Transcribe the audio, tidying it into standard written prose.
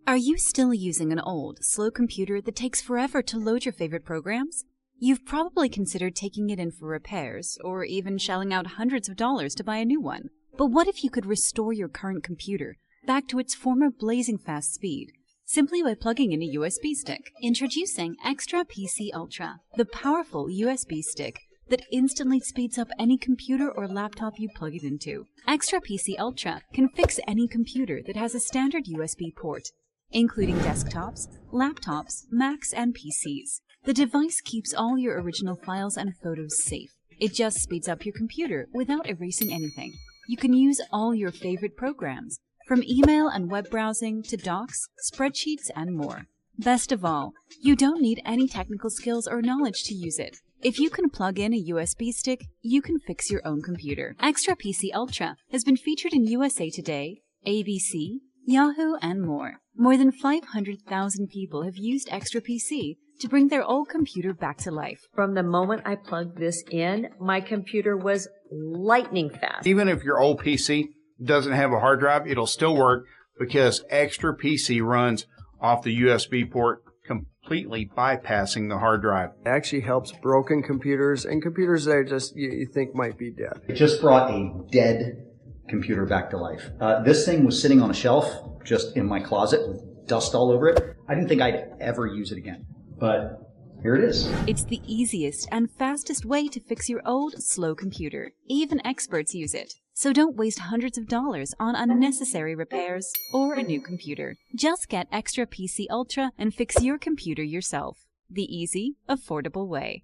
Are you still using an old, slow computer that takes forever to load your favorite programs? You've probably considered taking it in for repairs, or even shelling out hundreds of dollars to buy a new one. But what if you could restore your current computer back to its former blazing fast speed, simply by plugging in a USB stick? Introducing Xtra-PC Ultra, the powerful USB stick that instantly speeds up any computer or laptop you plug it into. Xtra-PC Ultra can fix any computer that has a standard USB port, including desktops, laptops, Macs, and PCs. The device keeps all your original files and photos safe. It just speeds up your computer without erasing anything. You can use all your favorite programs, from email and web browsing to docs, spreadsheets, and more. Best of all, you don't need any technical skills or knowledge to use it. If you can plug in a USB stick, you can fix your own computer. Xtra-PC Ultra has been featured in USA Today, ABC, Yahoo, and more. More than 500,000 people have used Xtra-PC to bring their old computer back to life. From the moment I plugged this in, my computer was lightning fast. Even if your old PC doesn't have a hard drive, it'll still work because Xtra-PC runs off the USB port, completely bypassing the hard drive. It actually helps broken computers and computers that are just you think might be dead. It just brought a dead computer back to life. This thing was sitting on a shelf just in my closet with dust all over it. I didn't think I'd ever use it again, but here it is. It's the easiest and fastest way to fix your old, slow computer. Even experts use it. So don't waste hundreds of dollars on unnecessary repairs or a new computer. Just get Xtra-PC Ultra and fix your computer yourself. The easy, affordable way.